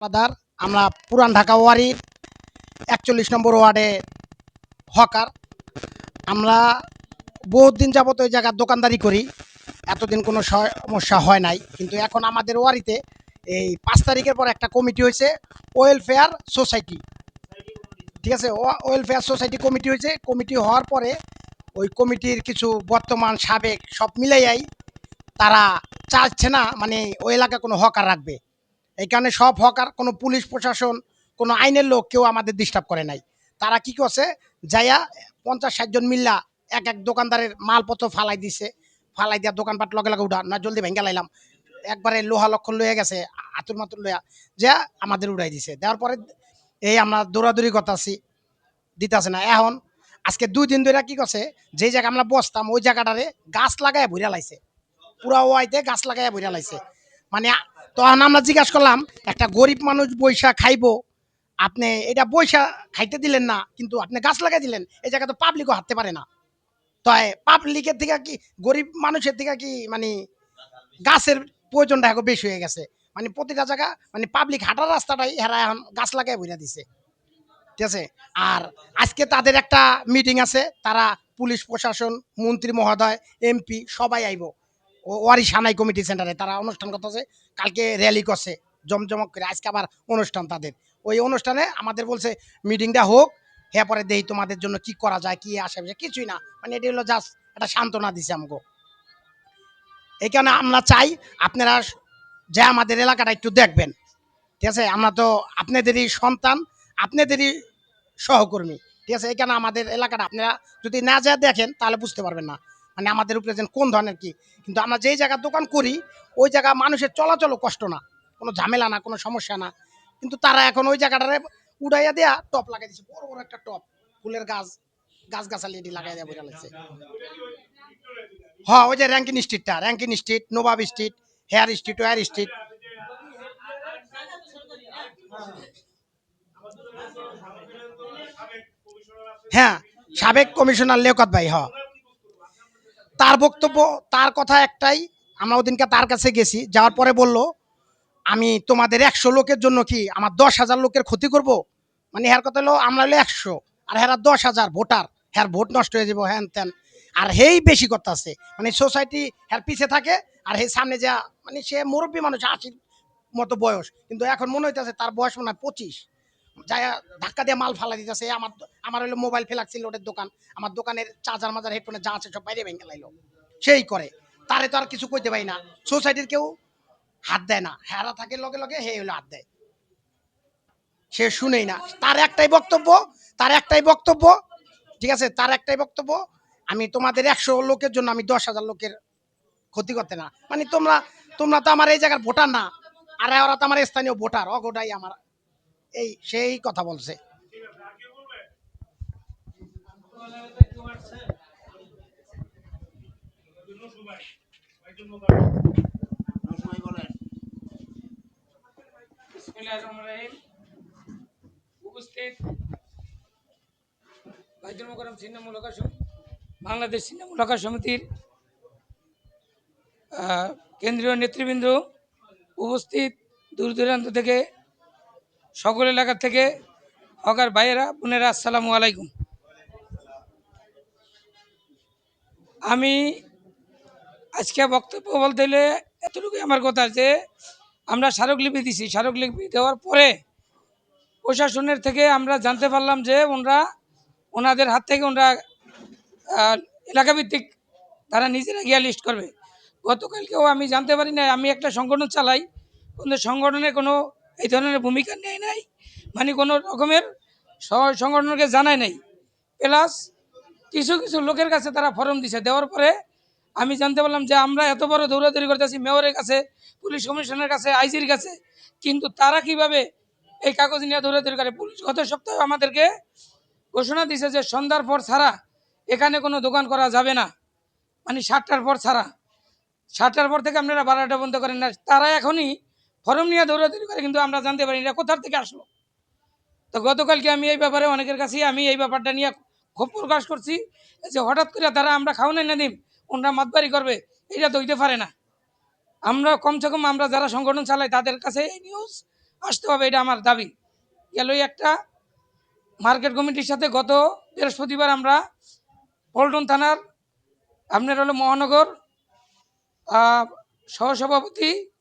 দাদার আমরা পুরান ঢাকা ওয়ারির ৪১ নম্বর ওয়ার্ডে হকার। আমরা বহুত দিন যাবত ওই জায়গার দোকানদারি করি, এতদিন কোনো সমস্যা হয় নাই। কিন্তু এখন আমাদের ওয়ারিতে এই ৫ তারিখের পর একটা কমিটি হয়েছে, ওয়েলফেয়ার সোসাইটি। ঠিক আছে, ওয়েলফেয়ার সোসাইটি কমিটি হয়েছে। কমিটি হওয়ার পরে ওই কমিটির কিছু বর্তমান সাবেক সব মিলাইয়াই তারা চাচ্ছে না মানে ওই এলাকায় কোনো হকার রাখবে। এই কারণে সব হকার, কোনো পুলিশ প্রশাসন, কোনো আইনের লোক কেউ আমাদের ডিস্টার্ব করে নাই। তারা কি করছে, যাইয়া ৫০-৬০ জন মিল্লা এক এক দোকানদারের মালপত্র ফালাই দিছে। ফালাই দিয়া দোকানপাট লগে লগে উঠা না, জলদি ভেঙ্গে লাইলাম। একবারে লোহা লক্ষণ লইয়া গেছে, আতুর মাতুর লইয়া যা আমাদের উড়াই দিছে। দেওয়ার পরে এই আমরা দৌড়াদৌড়ি করতেছি, দিতেছে না। এখন আজকে ২ দিন ধরে কি করছে, যে জায়গা আমরা বসতাম ওই জায়গাটারে গাছ লাগায় ভইরা লাইছে, পুরা ওয়াইতে গাছ লাগাইয়া ভইরা লাইছে। মানে তখন আমরা জিজ্ঞাসা করলাম, একটা গরিব মানুষ বৈশা খাইবো, আপনি এটা বৈশা খাইতে দিলেন না, কিন্তু আপনি গাছ লাগাই দিলেন। এই জায়গা তো পাবলিকও হাঁটতে পারে না। তো পাবলিকের থেকে কি, গরিব মানুষের থেকে কি মানে গাছের প্রয়োজনটা এখন বেশি হয়ে গেছে। মানে প্রতিটা জায়গা মানে পাবলিক হাঁটার রাস্তাটাই হেরা এখন গাছ লাগাই বইরা দিছে। ঠিক আছে। আর আজকে তাদের একটা মিটিং আছে, তারা পুলিশ প্রশাসন, মন্ত্রী মহোদয়, এমপি সবাই আইব ওয়ারি সানাই কমিটি সেন্টারে। তারা অনুষ্ঠান করতেছে, কালকে র্যালি করছে জমজমক করে, আজকে আবার অনুষ্ঠান তাদের। ওই অনুষ্ঠানে আমাদের বলছে মিটিংটা হোক, হ্যাঁ পরে দেই তোমাদের জন্য কি করা যায়, কি আসে কিছুই না। মানে এটি হলো জাস্ট একটা সান্ত্বনা দিছে আমাকে। এই কারণে আমরা চাই আপনারা যে আমাদের এলাকাটা একটু দেখবেন। ঠিক আছে, আমরা তো আপনাদেরই সন্তান, আপনাদেরই সহকর্মী। ঠিক আছে, এখানে আমাদের এলাকাটা আপনারা যদি না যা দেখেন তাহলে বুঝতে পারবেন না মানে আমাদের উপরে যেন কোন ধরনের কি। কিন্তু আমরা যেই জায়গায় দোকান করি ওই জায়গা মানুষের চলাচলও কষ্ট না, কোনো ঝামেলা না, কোনো সমস্যা না। কিন্তু তারা এখন ওই জায়গাটারে উড়াইয়া দেয়া টপ লাগাই দিচ্ছে, বড় বড় একটা টপ, ফুলের গাছ, গাছগাছালি এটি লাগাই দেওয়া বোঝা লাগছে। হ্যাঁ, ওই যে র্যাঙ্কিন স্ট্রিটটা, Rankin Street, Nawab Street, Hare Street, War Street. হ্যাঁ, সাবেক কমিশনার লেওকাত ভাই। হ্যাঁ, তার বক্তব্য, তার কথা একটাই। আমরা ওদিনকে তার কাছে গেছি, যাওয়ার পরে বলল, আমি তোমাদের ১০০ লোকের জন্য কি আমার ১০,০০০ লোকের ক্ষতি করব? মানে হ্যার কথা হলো আমরা হলো ১০০ আর হেরা ১০,০০০ ভোটার, হ্যার ভোট নষ্ট হয়ে যাবো হ্যান ত্যান। আর হেই বেশি কথা আছে, মানে সোসাইটি হ্যার পিছে থাকে। আর হে সামনে যা, মানে সে মুরব্বী মানুষ, ৮০ মতো বয়স, কিন্তু এখন মনে হইতেছে তার বয়স মনে হয় ২৫। যায় ধাক্কা দিয়ে মাল ফালা দিতেছে। আমার আমার হলো মোবাইল ফেলাচ্ছিল ওদের দোকান, আমার দোকানের চার্জার মাজার হেডফোনে যা আছে সব বাইরে ভেঙে লাইলো। সেই করে, তারে তো আর কিছু কইতে পারি না। সোসাইটির কেউ হাত দেয় না, হেরা থাকে লগে লগে, হে হলো হাত দেয়। সে শুনেই না, তার একটাই বক্তব্য, তার একটাই বক্তব্য। ঠিক আছে, তার একটাই বক্তব্য, আমি তোমাদের ১০০ লোকের জন্য আমি ১০,০০০ লোকের ক্ষতি করতে না। মানে তোমরা তোমরা তো আমার এই জায়গার ভোটার না, আর ওরা তো আমার স্থানীয় ভোটার, অগোটাই আমার এই সেই কথা বলছে। উপস্থিত বাইতুল মোকাররম ছিন্নমূল হকার বাংলাদেশ ছিন্নমূল হকার সমিতির কেন্দ্রীয় নেতৃবৃন্দ, উপস্থিত দূর দূরান্ত থেকে, সকল এলাকা থেকে হকার ভাইয়েরা বোনেরা, আসসালামু আলাইকুম। আমি আজকে বক্তব্য বলতে গেলে এতটুকুই আমার কথা, যে আমরা স্মারকলিপি দিছি। স্মারকলিপি দেওয়ার পরে প্রশাসনের থেকে আমরা জানতে পারলাম যে ওনাদের হাত থেকে ওনারা এলাকাভিত্তিক তারা নিজেরা গিয়া লিস্ট করবে। গতকালকেও আমি জানতে পারি না, আমি একটা সংগঠন চালাই, কোনো সংগঠনে কোনো এই ধরনের ভূমিকা নেয় নাই, মানে কোনো রকমের সংগঠনকে জানায় নাই। প্লাস কিছু কিছু লোকের কাছে তারা ফর্ম দিছে, দেওয়ার পরে আমি জানতে পারলাম যে আমরা এত বড় দৌড়াদৌড়ি করতেছি মেয়রের কাছে, পুলিশ কমিশনের কাছে, আইজির কাছে, কিন্তু তারা কিভাবে এই কাগজ নিয়ে দৌড়াদৌড়ি করে। পুলিশ গত সপ্তাহে আমাদেরকে ঘোষণা দিছে যে সন্ধ্যার পর ছাড়া এখানে কোনো দোকান করা যাবে না, মানে ৭টার পর ছাড়া। ৭টার পর থেকে আপনারা ১২টা বন্ধ করেন না। তারা এখনই ফর্ম নিয়ে দৌড়াদৌড়ি করে, কিন্তু আমরা জানতে পারি না কোথার থেকে আসলো। তো গতকালকে আমি এই ব্যাপারে অনেকের কাছেই আমি এই ব্যাপারটা নিয়ে ক্ষোভ প্রকাশ করছি, যে হঠাৎ করে তারা আমরা খাওয়ানো না দিন ওনারা মাতবাড়ি করবে, এটা তো হইতে পারে না। আমরা কমসে কম আমরা যারা সংগঠন চালাই তাদের কাছে এই নিউজ আসতে হবে, এটা আমার দাবি। গেলই একটা মার্কেট কমিটির সাথে গত বৃহস্পতিবার আমরা পল্টন থানার আপনার হলো মহানগর সহসভাপতি